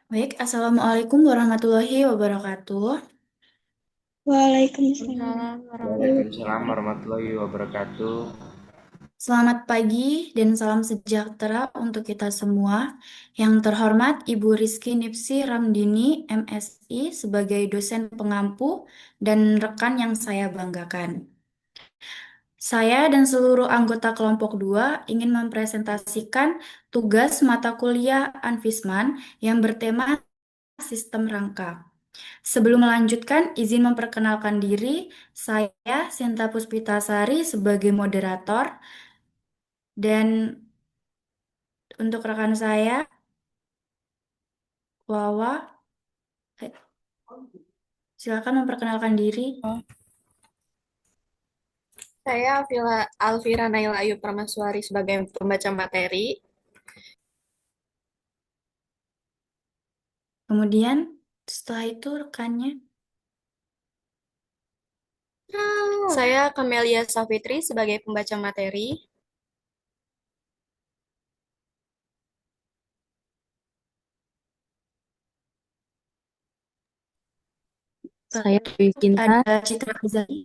Baik, Assalamualaikum warahmatullahi wabarakatuh. Waalaikumsalam. Waalaikumsalam warahmatullahi Waalaikumsalam. Waalaikumsalam wabarakatuh. warahmatullahi wabarakatuh. Selamat pagi dan salam sejahtera untuk kita semua. Yang terhormat Ibu Rizky Nipsi Ramdini, MSI, sebagai dosen pengampu dan rekan yang saya banggakan. Saya dan seluruh anggota kelompok 2 ingin mempresentasikan tugas mata kuliah Anfisman yang bertema Sistem Rangka. Sebelum melanjutkan, izin memperkenalkan diri, saya Sinta Puspitasari sebagai moderator, dan untuk rekan saya, Wawa, eh, silakan memperkenalkan diri. Saya Alvira Naila Ayu Pramaswari sebagai pembaca materi. Kemudian, setelah itu rekannya. Saya Kamelia Safitri sebagai pembaca materi. Saya Dewi Kinta, Ada Citra Azali,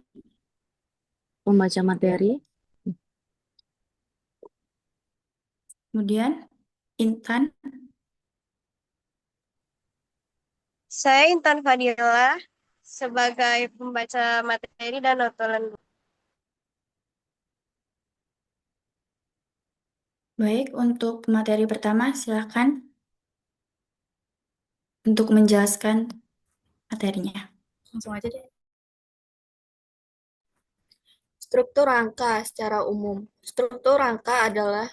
pembaca materi. kemudian Intan. Saya Intan Fadila sebagai pembaca materi dan notulen. Baik, untuk materi pertama, silakan untuk menjelaskan materinya. Langsung aja deh. Struktur rangka secara umum. Struktur rangka adalah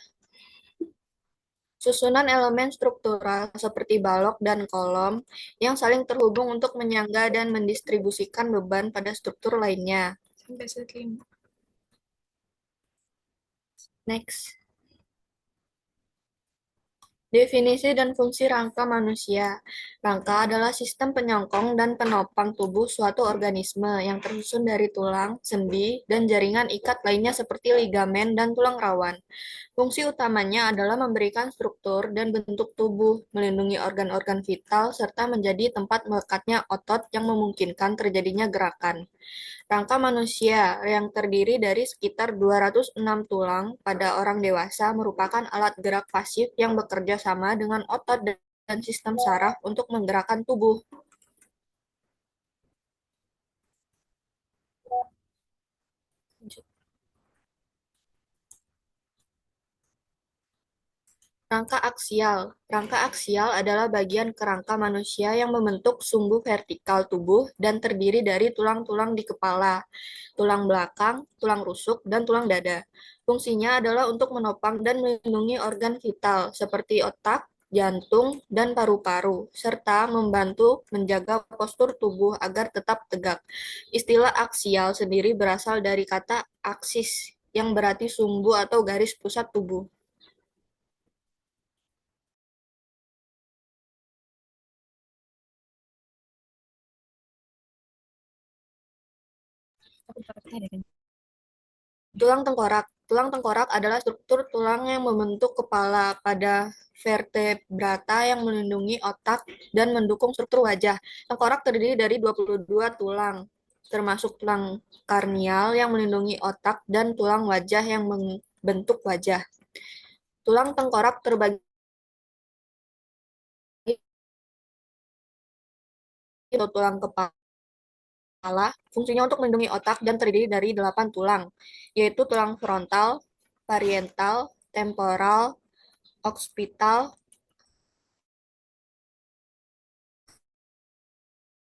susunan elemen struktural seperti balok dan kolom yang saling terhubung untuk menyangga dan mendistribusikan beban pada struktur lainnya. Next. Definisi dan fungsi rangka manusia. Rangka adalah sistem penyokong dan penopang tubuh suatu organisme yang tersusun dari tulang, sendi, dan jaringan ikat lainnya seperti ligamen dan tulang rawan. Fungsi utamanya adalah memberikan struktur dan bentuk tubuh, melindungi organ-organ vital, serta menjadi tempat melekatnya otot yang memungkinkan terjadinya gerakan. Rangka manusia yang terdiri dari sekitar 206 tulang pada orang dewasa merupakan alat gerak pasif yang bekerja sama dengan otot dan sistem saraf untuk menggerakkan tubuh. Rangka aksial. Rangka aksial adalah bagian kerangka manusia yang membentuk sumbu vertikal tubuh dan terdiri dari tulang-tulang di kepala, tulang belakang, tulang rusuk, dan tulang dada. Fungsinya adalah untuk menopang dan melindungi organ vital seperti otak, jantung, dan paru-paru, serta membantu menjaga postur tubuh agar tetap tegak. Istilah aksial sendiri berasal dari kata aksis, yang berarti sumbu atau garis pusat tubuh. Tulang tengkorak. Tulang tengkorak adalah struktur tulang yang membentuk kepala pada vertebrata yang melindungi otak dan mendukung struktur wajah. Tengkorak terdiri dari 22 tulang, termasuk tulang karnial yang melindungi otak dan tulang wajah yang membentuk wajah. Tulang tengkorak terbagi atau tulang kepala, fungsinya untuk melindungi otak dan terdiri dari 8 tulang, yaitu tulang frontal, parietal, temporal, occipital,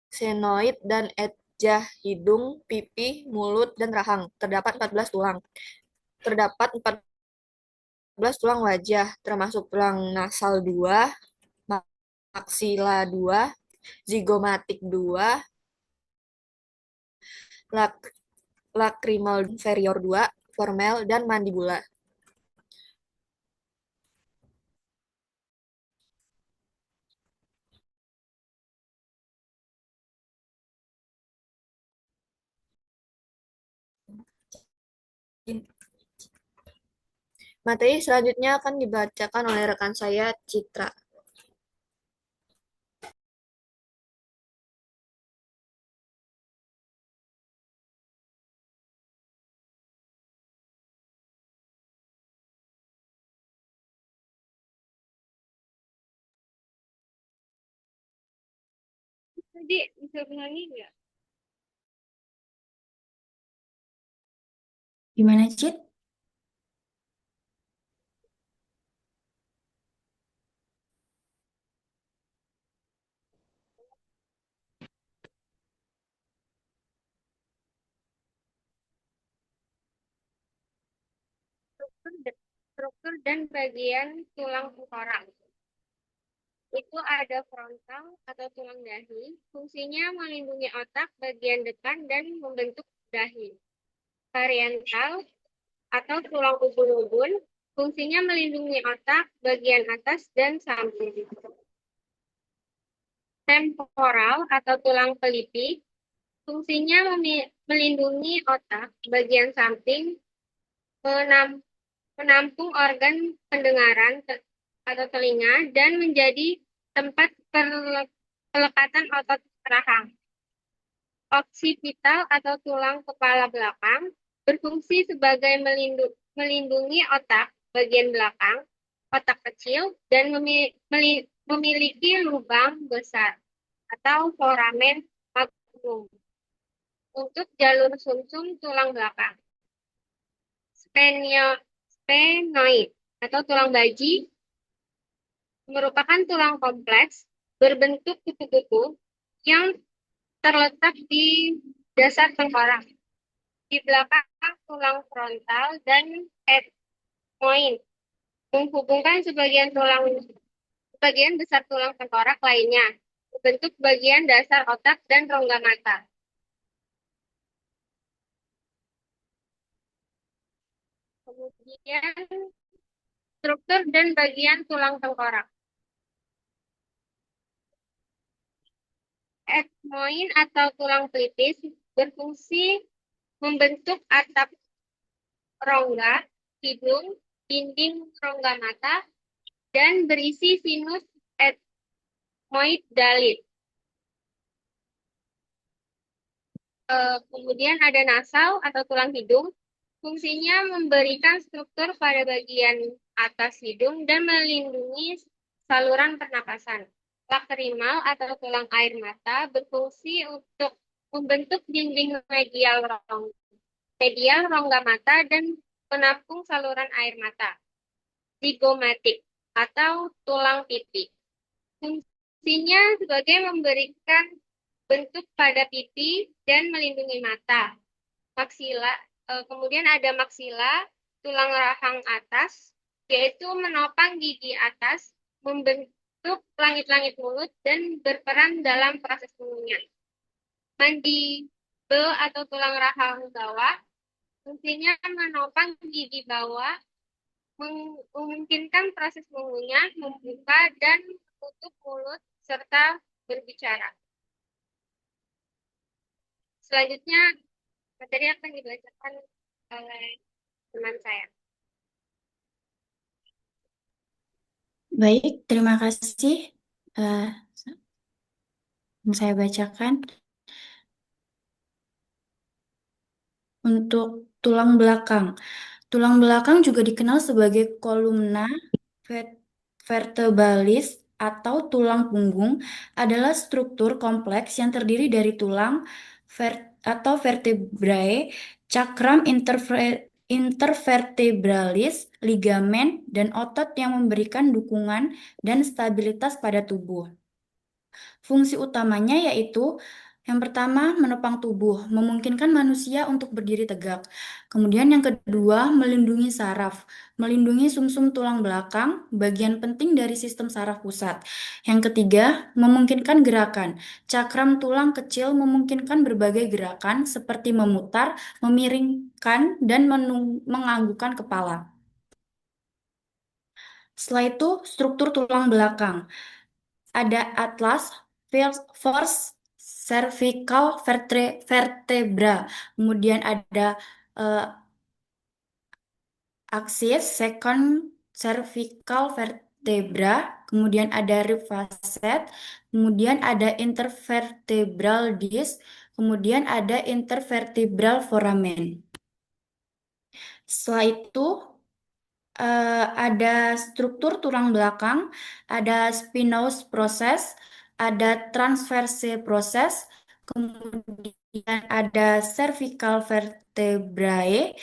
sphenoid, dan ejah hidung, pipi, mulut, dan rahang. Terdapat 14 tulang. Terdapat 14 tulang wajah, termasuk tulang nasal 2, maksila 2, zigomatik 2, lacrimal inferior 2, formel, dan mandibula. Materi selanjutnya akan dibacakan oleh rekan saya, Citra. Tadi bisa ulangi nggak? Gimana, Cit? Struktur dan bagian tulang tengkorak. Itu ada frontal atau tulang dahi, fungsinya melindungi otak bagian depan dan membentuk dahi. Parietal atau tulang ubun-ubun, fungsinya melindungi otak bagian atas dan samping. Temporal atau tulang pelipis, fungsinya melindungi otak bagian samping, menampung organ pendengaran atau telinga, dan menjadi tempat pelekatan otot rahang. Oksipital atau tulang kepala belakang berfungsi sebagai melindungi otak bagian belakang, otak kecil, dan memiliki lubang besar atau foramen magnum untuk jalur sumsum tulang belakang. Sphenoid atau tulang baji merupakan tulang kompleks berbentuk kupu-kupu yang terletak di dasar tengkorak, di belakang tulang frontal dan ethmoid, menghubungkan sebagian besar tulang tengkorak lainnya, membentuk bagian dasar otak dan rongga mata. Kemudian struktur dan bagian tulang tengkorak. Ethmoid atau tulang pelipis berfungsi membentuk atap rongga, hidung, dinding rongga mata, dan berisi sinus ethmoid dalit. Kemudian ada nasal atau tulang hidung, fungsinya memberikan struktur pada bagian atas hidung dan melindungi saluran pernapasan. Lakrimal atau tulang air mata berfungsi untuk membentuk dinding medial rongga mata dan menampung saluran air mata. Zigomatik atau tulang pipi. Fungsinya sebagai memberikan bentuk pada pipi dan melindungi mata. Kemudian ada maksila, tulang rahang atas, yaitu menopang gigi atas, membentuk langit-langit mulut dan berperan dalam proses pengunyah. Mandibel atau tulang rahang bawah, fungsinya menopang gigi bawah, memungkinkan proses mengunyah, membuka, dan menutup mulut, serta berbicara. Selanjutnya, materi akan dibacakan oleh teman saya. Baik, terima kasih. Eh, yang saya bacakan untuk tulang belakang. Tulang belakang juga dikenal sebagai kolumna vertebralis atau tulang punggung, adalah struktur kompleks yang terdiri dari tulang atau vertebrae, cakram intervertebralis, ligamen, dan otot yang memberikan dukungan dan stabilitas pada tubuh. Fungsi utamanya yaitu yang pertama, menopang tubuh, memungkinkan manusia untuk berdiri tegak. Kemudian yang kedua, melindungi saraf, melindungi sumsum tulang belakang, bagian penting dari sistem saraf pusat. Yang ketiga, memungkinkan gerakan. Cakram tulang kecil memungkinkan berbagai gerakan seperti memutar, memiringkan, dan menganggukkan kepala. Setelah itu, struktur tulang belakang. Ada atlas, first cervical vertebra, kemudian ada eh, axis, second cervical vertebra, kemudian ada rib facet, kemudian ada intervertebral disc, kemudian ada intervertebral foramen. Setelah itu ada struktur tulang belakang, ada spinous process, ada transverse proses, kemudian ada cervical vertebrae,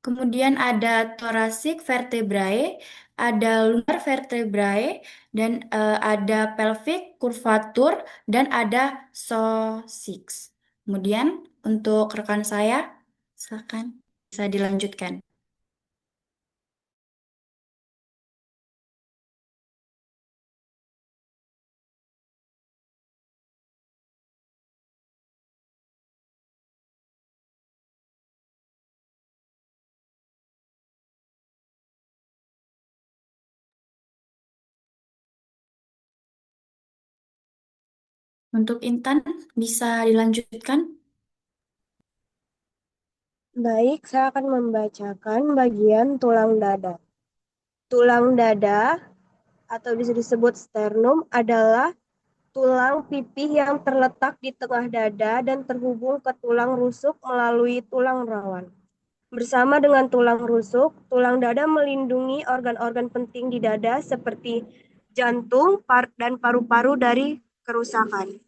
kemudian ada thoracic vertebrae, ada lumbar vertebrae, dan ada pelvic curvature, dan ada coccyx. Kemudian untuk rekan saya, silakan bisa dilanjutkan. Untuk Intan, bisa dilanjutkan? Baik, saya akan membacakan bagian tulang dada. Tulang dada atau bisa disebut sternum adalah tulang pipih yang terletak di tengah dada dan terhubung ke tulang rusuk melalui tulang rawan. Bersama dengan tulang rusuk, tulang dada melindungi organ-organ penting di dada seperti jantung dan paru-paru dari kerusakan.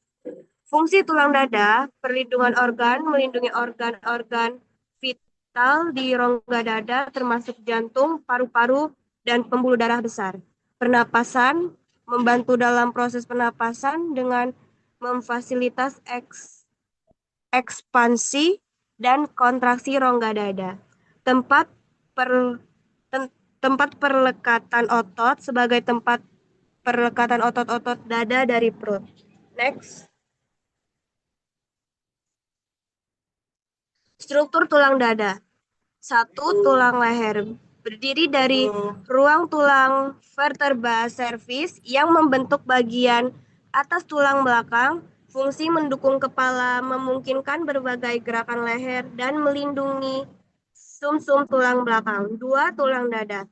Fungsi tulang dada, perlindungan organ, melindungi organ-organ vital di rongga dada termasuk jantung, paru-paru, dan pembuluh darah besar. Pernapasan, membantu dalam proses pernapasan dengan memfasilitas ekspansi dan kontraksi rongga dada. Tempat per, tempat perlekatan otot sebagai tempat perlekatan otot-otot dada dari perut. Next. Struktur tulang dada. 1. Tulang leher. Berdiri dari ruang tulang vertebra cervicis yang membentuk bagian atas tulang belakang. Fungsi mendukung kepala, memungkinkan berbagai gerakan leher, dan melindungi sumsum tulang belakang. 2. Tulang dada.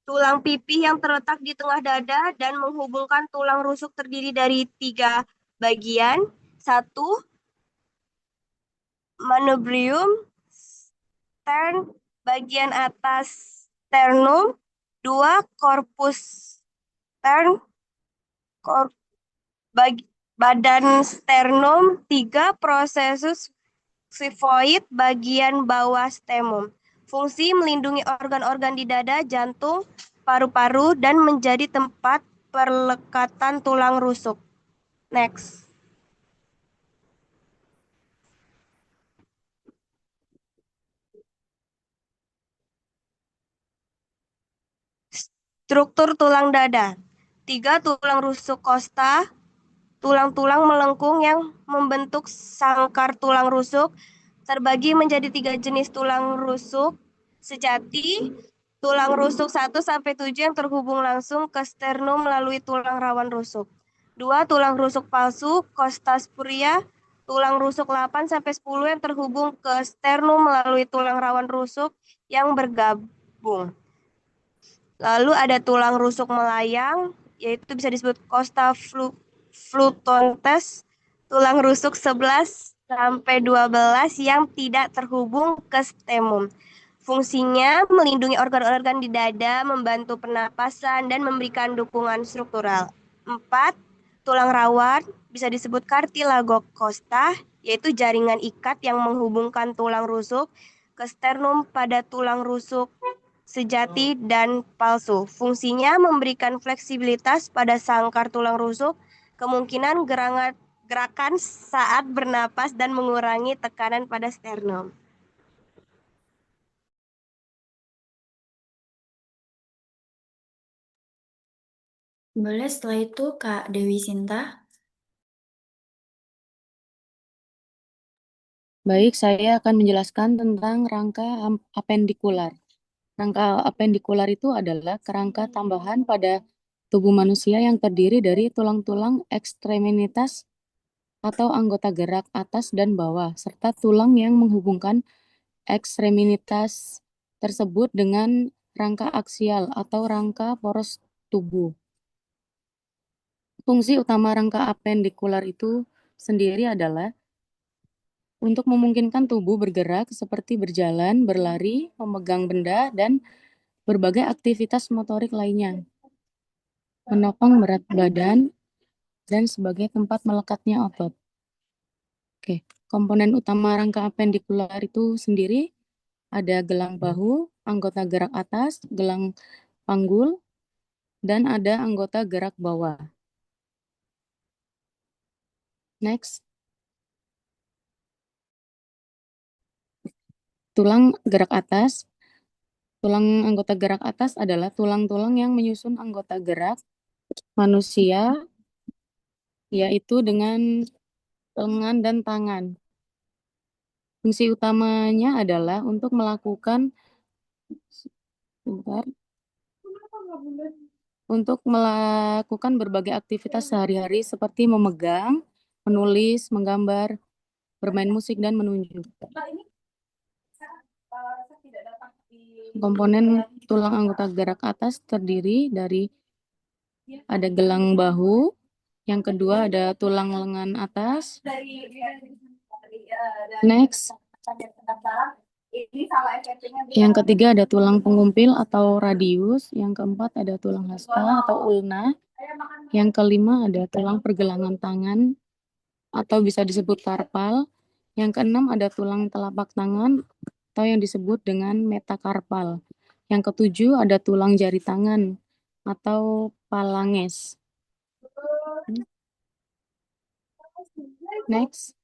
Tulang pipih yang terletak di tengah dada dan menghubungkan tulang rusuk terdiri dari 3 bagian. 1. Manubrium stern bagian atas sternum, 2. Korpus stern badan sternum, 3. Processus xiphoid bagian bawah sternum. Fungsi melindungi organ-organ di dada, jantung, paru-paru, dan menjadi tempat perlekatan tulang rusuk. Next. Struktur tulang dada. 3. Tulang rusuk kosta, tulang-tulang melengkung yang membentuk sangkar tulang rusuk, terbagi menjadi 3 jenis tulang rusuk sejati, tulang rusuk 1-7 yang terhubung langsung ke sternum melalui tulang rawan rusuk. 2. Tulang rusuk palsu, costa spuria, tulang rusuk 8-10 yang terhubung ke sternum melalui tulang rawan rusuk yang bergabung. Lalu ada tulang rusuk melayang, yaitu bisa disebut costa flutontes, tulang rusuk 11-12 yang tidak terhubung ke stemum. Fungsinya melindungi organ-organ di dada, membantu pernapasan, dan memberikan dukungan struktural. 4. Tulang rawan, bisa disebut cartilago costa, yaitu jaringan ikat yang menghubungkan tulang rusuk ke sternum pada tulang rusuk sejati dan palsu. Fungsinya memberikan fleksibilitas pada sangkar tulang rusuk, kemungkinan gerakan saat bernapas, dan mengurangi tekanan pada sternum. Boleh setelah itu Kak Dewi Sinta. Baik, saya akan menjelaskan tentang rangka apendikular. Rangka apendikular itu adalah kerangka tambahan pada tubuh manusia yang terdiri dari tulang-tulang ekstremitas atau anggota gerak atas dan bawah, serta tulang yang menghubungkan ekstremitas tersebut dengan rangka aksial atau rangka poros tubuh. Fungsi utama rangka apendikular itu sendiri adalah untuk memungkinkan tubuh bergerak seperti berjalan, berlari, memegang benda, dan berbagai aktivitas motorik lainnya. Menopang berat badan dan sebagai tempat melekatnya otot. Oke, komponen utama rangka apendikular itu sendiri ada gelang bahu, anggota gerak atas, gelang panggul, dan ada anggota gerak bawah. Next, tulang gerak atas. Tulang anggota gerak atas adalah tulang-tulang yang menyusun anggota gerak manusia, yaitu dengan lengan dan tangan. Fungsi utamanya adalah untuk melakukan sebentar, untuk melakukan berbagai aktivitas sehari-hari seperti memegang, menulis, menggambar, bermain musik, dan menunjuk. Komponen tulang anggota gerak atas terdiri dari ada gelang bahu, yang kedua ada tulang lengan atas. Next, yang ketiga ada tulang pengumpil atau radius, yang keempat ada tulang hasta atau ulna, yang kelima ada tulang pergelangan tangan atau bisa disebut karpal, yang keenam ada tulang telapak tangan atau yang disebut dengan metakarpal, yang ketujuh ada tulang jari tangan atau palanges. Next,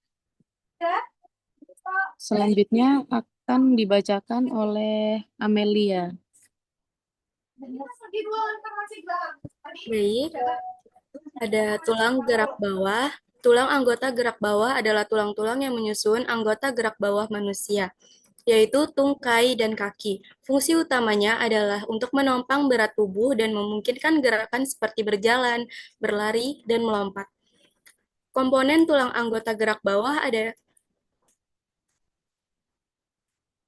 selanjutnya akan dibacakan oleh Amelia. Baik, ada tulang gerak bawah. Tulang anggota gerak bawah adalah tulang-tulang yang menyusun anggota gerak bawah manusia, yaitu tungkai dan kaki. Fungsi utamanya adalah untuk menopang berat tubuh dan memungkinkan gerakan seperti berjalan, berlari, dan melompat. Komponen tulang anggota gerak bawah ada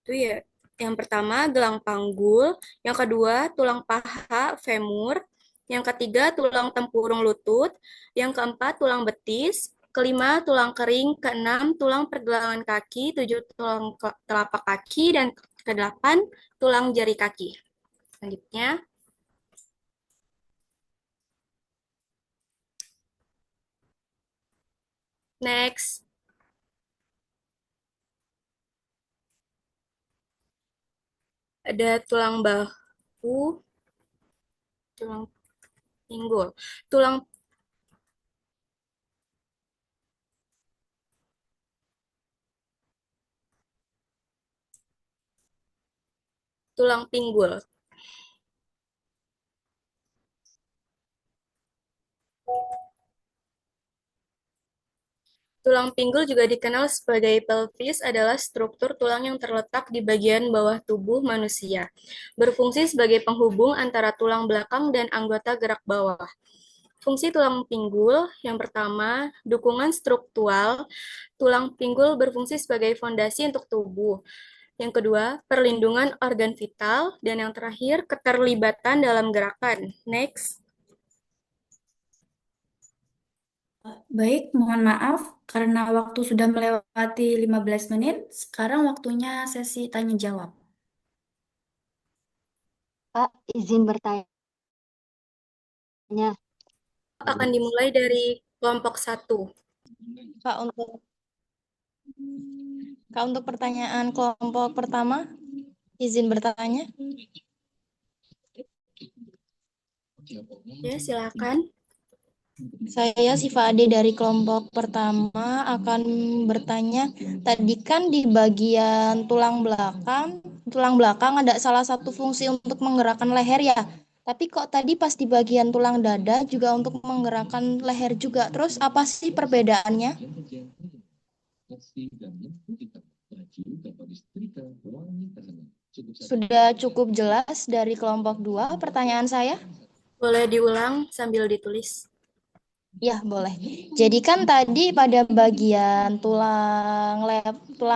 itu ya. Yang pertama gelang panggul, yang kedua tulang paha femur, yang ketiga tulang tempurung lutut, yang keempat tulang betis, kelima tulang kering, keenam tulang pergelangan kaki, tujuh tulang telapak kaki, dan kedelapan tulang jari kaki. Selanjutnya, next. Ada tulang bahu, tulang pinggul. Tulang tulang pinggul. Tulang pinggul juga dikenal sebagai pelvis adalah struktur tulang yang terletak di bagian bawah tubuh manusia, berfungsi sebagai penghubung antara tulang belakang dan anggota gerak bawah. Fungsi tulang pinggul yang pertama, dukungan struktural. Tulang pinggul berfungsi sebagai fondasi untuk tubuh. Yang kedua, perlindungan organ vital. Dan yang terakhir, keterlibatan dalam gerakan. Next. Baik, mohon maaf karena waktu sudah melewati 15 menit. Sekarang waktunya sesi tanya jawab. Pak, izin bertanya. Akan dimulai dari kelompok 1. Kak, untuk pertanyaan kelompok pertama, izin bertanya. Ya, silakan. Saya Siva Ade dari kelompok pertama akan bertanya. Tadi kan di bagian tulang belakang ada salah satu fungsi untuk menggerakkan leher ya. Tapi kok tadi pas di bagian tulang dada juga untuk menggerakkan leher juga. Terus apa sih perbedaannya? Sudah cukup jelas dari kelompok 2 pertanyaan saya? Boleh diulang sambil ditulis. Ya, boleh. Jadi kan tadi pada bagian tulang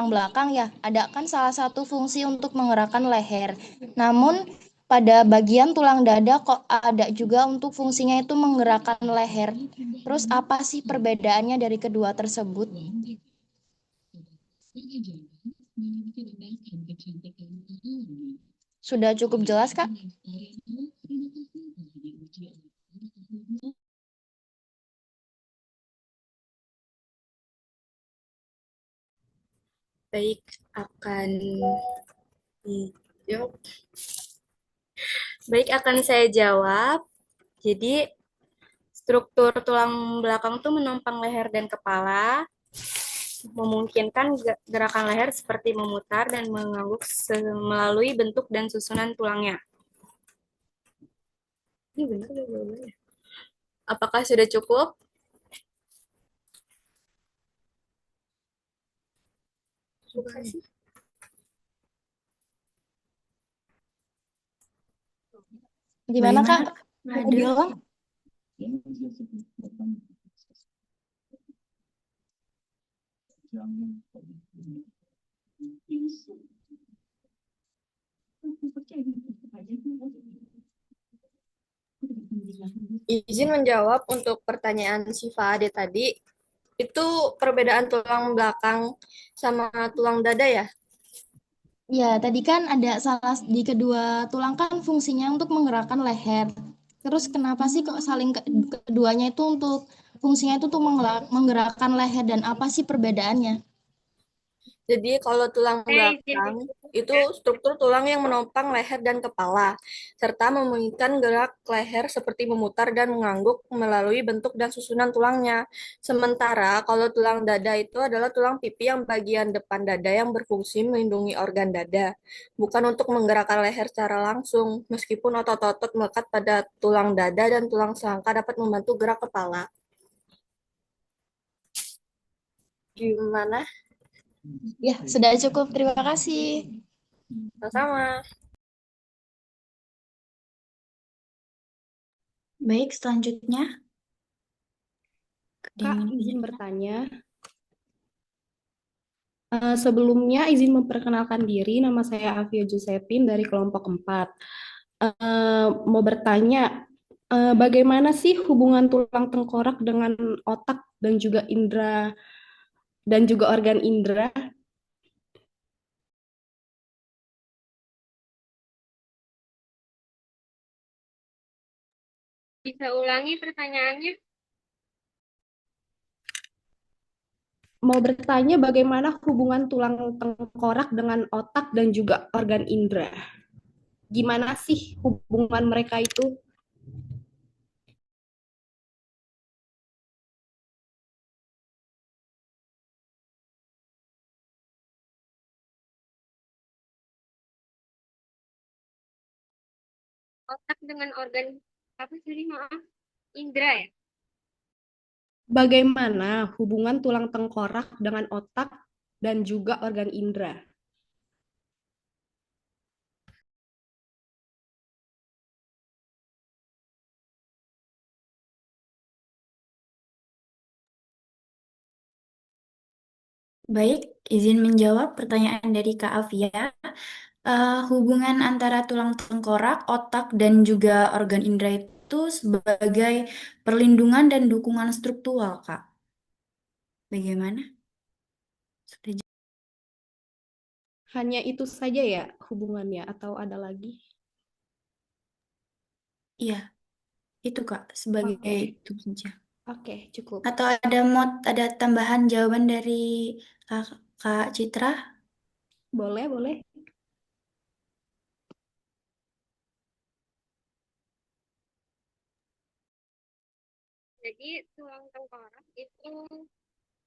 belakang ya, ada kan salah satu fungsi untuk menggerakkan leher. Namun pada bagian tulang dada kok ada juga untuk fungsinya itu menggerakkan leher. Terus apa sih perbedaannya dari kedua tersebut? Sudah cukup jelas, Kak? Baik, akan dijawab. Baik, akan saya jawab. Jadi, struktur tulang belakang tuh menopang leher dan kepala, memungkinkan gerakan leher seperti memutar dan mengangguk melalui bentuk dan susunan tulangnya. Ini benar ya? Apakah sudah cukup? Gimana Kak? Bagaimana, Mau Ade? diulang? Izin menjawab untuk pertanyaan Siva Ade tadi. Itu perbedaan tulang belakang sama tulang dada ya? Ya, tadi kan ada salah di kedua tulang kan fungsinya untuk menggerakkan leher. Terus kenapa sih kok saling keduanya itu untuk fungsinya itu untuk menggerakkan leher dan apa sih perbedaannya? Jadi kalau tulang Saya izin belakang itu disebutkan. struktur tulang yang menopang leher dan kepala, serta memungkinkan gerak leher seperti memutar dan mengangguk melalui bentuk dan susunan tulangnya. Sementara kalau tulang dada itu adalah tulang pipi yang bagian depan dada yang berfungsi melindungi organ dada, bukan untuk menggerakkan leher secara langsung, meskipun otot-otot melekat pada tulang dada dan tulang selangka dapat membantu gerak kepala. Gimana? Ya, sudah cukup. Terima kasih. Sama-sama. Baik, selanjutnya. Kak, izin bertanya. Sebelumnya izin memperkenalkan diri, nama saya Avia Josephine dari kelompok 4. Mau bertanya, bagaimana sih hubungan tulang tengkorak dengan otak dan juga indera dan juga organ indera? Bisa ulangi pertanyaannya? Mau bertanya bagaimana hubungan tulang tengkorak dengan otak dan juga organ indera? Gimana sih hubungan mereka itu? Otak dengan organ apa sih, maaf? Indra ya? Bagaimana hubungan tulang tengkorak dengan otak dan juga organ indera? Baik, izin menjawab pertanyaan dari Kak Afia. Hubungan antara tulang tengkorak, otak, dan juga organ indera itu sebagai perlindungan dan dukungan struktural, Kak. Bagaimana? Sudah Hanya itu saja ya hubungannya atau ada lagi? Iya, itu Kak, sebagai Oke, itu saja. oke, cukup. Atau ada tambahan jawaban dari Kak, Kak Citra? Boleh, boleh. Jadi tulang tengkorak itu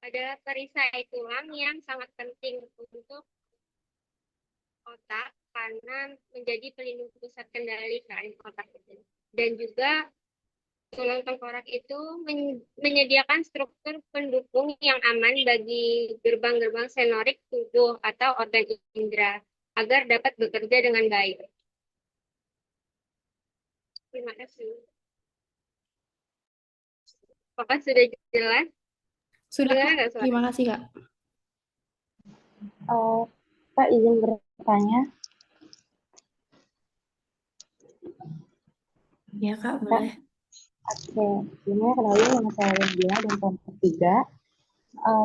adalah perisai tulang yang sangat penting untuk otak karena menjadi pelindung pusat kendali kan otak itu. Dan juga tulang tengkorak itu menyediakan struktur pendukung yang aman bagi gerbang-gerbang senorik tubuh atau organ indera agar dapat bekerja dengan baik. Terima kasih. Apakah sudah jelas? Sudah, Dengar Kak. nggak suara? Terima kasih, Kak. Kak izin bertanya. Ya Kak, Kak, boleh. oke. Sebelumnya kenalin nama saya Wendila dan kelompok 3.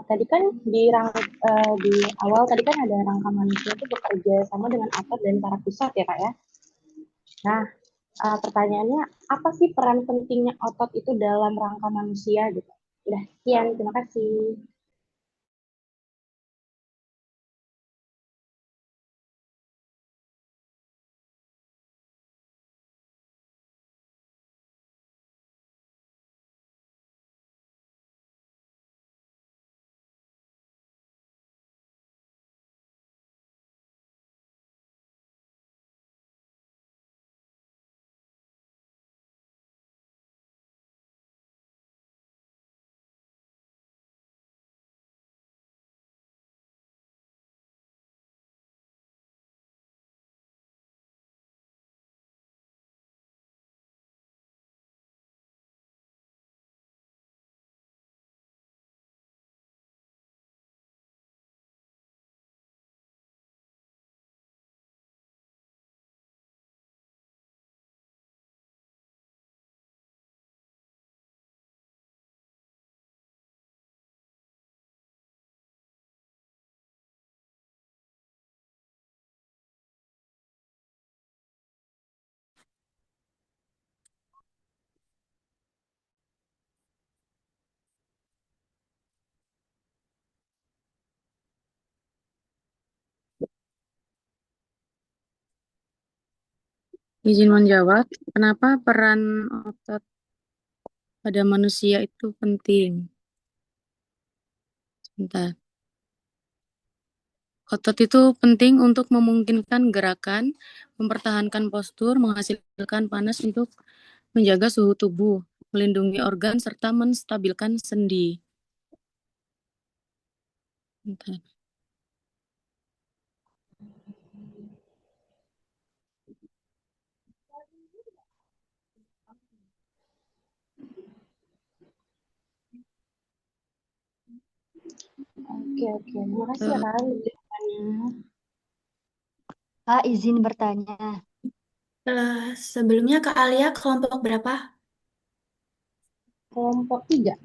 Tadi kan di awal tadi kan ada rangka manusia itu bekerja sama dengan otot dan saraf pusat ya Kak ya. Nah, pertanyaannya apa sih peran pentingnya otot itu dalam rangka manusia gitu? Udah, sekian. Terima kasih. Izin menjawab, kenapa peran otot pada manusia itu penting? Sebentar. Otot itu penting untuk memungkinkan gerakan, mempertahankan postur, menghasilkan panas untuk menjaga suhu tubuh, melindungi organ, serta menstabilkan sendi. Bentar. Oke, oke. Makasih ya, Kak, untuk jawabannya. Kak, izin bertanya. Sebelumnya Kak Alia kelompok berapa? Kelompok 3.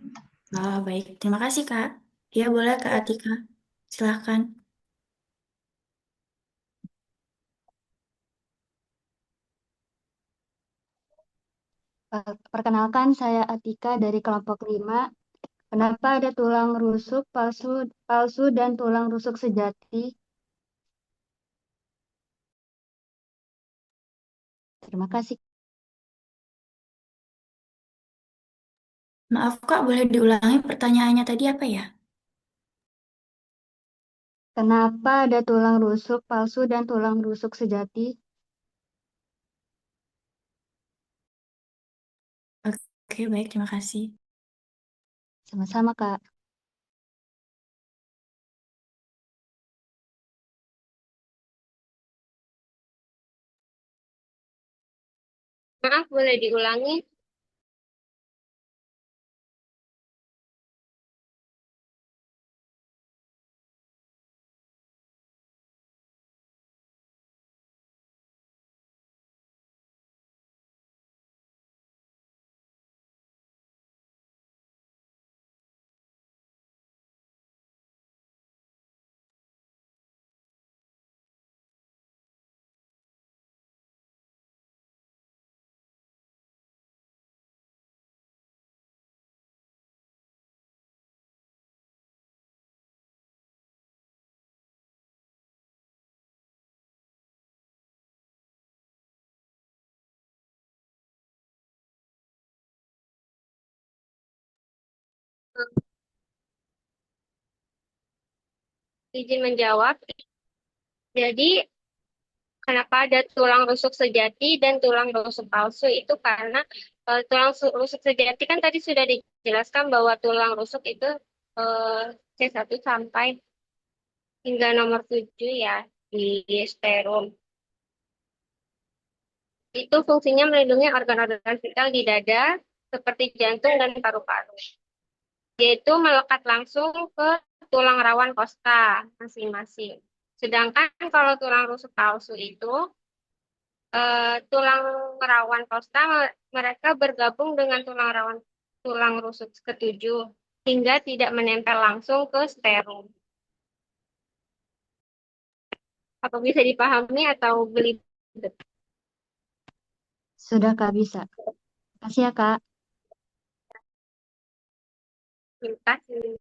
Oh, baik. Terima kasih, Kak. Ya, boleh Kak Atika. Silahkan. Perkenalkan, saya Atika dari kelompok 5. Kenapa ada tulang rusuk palsu dan tulang rusuk sejati? Terima kasih. Maaf, Kak, boleh diulangi pertanyaannya tadi apa ya? Kenapa ada tulang rusuk palsu dan tulang rusuk sejati? Oke, baik. Terima kasih. Sama-sama, Kak. Maaf, boleh diulangi? Izin menjawab. Jadi, kenapa ada tulang rusuk sejati dan tulang rusuk palsu itu karena rusuk sejati kan tadi sudah dijelaskan bahwa tulang rusuk itu C1 sampai hingga nomor 7 ya di sperum. Itu fungsinya melindungi organ-organ vital di dada seperti jantung dan paru-paru. Yaitu melekat langsung ke tulang rawan kosta masing-masing. Sedangkan kalau tulang rusuk palsu itu tulang rawan kosta mereka bergabung dengan tulang rusuk ketujuh hingga tidak menempel langsung ke sterum. Apa bisa dipahami atau belibet? Sudah, Kak, bisa. Kasih ya, Kak. Terima kasih.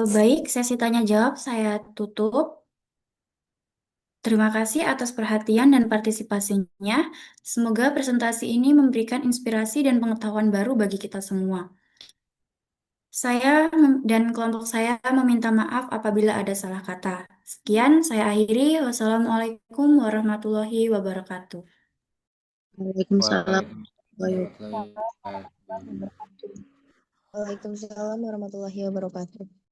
Baik, sesi tanya jawab saya tutup. Terima kasih atas perhatian dan partisipasinya. Semoga presentasi ini memberikan inspirasi dan pengetahuan baru bagi kita semua. Dan kelompok saya meminta maaf apabila ada salah kata. Sekian, saya akhiri. Wassalamualaikum warahmatullahi wabarakatuh. Waalaikumsalam. Waalaikumsalam warahmatullahi wabarakatuh.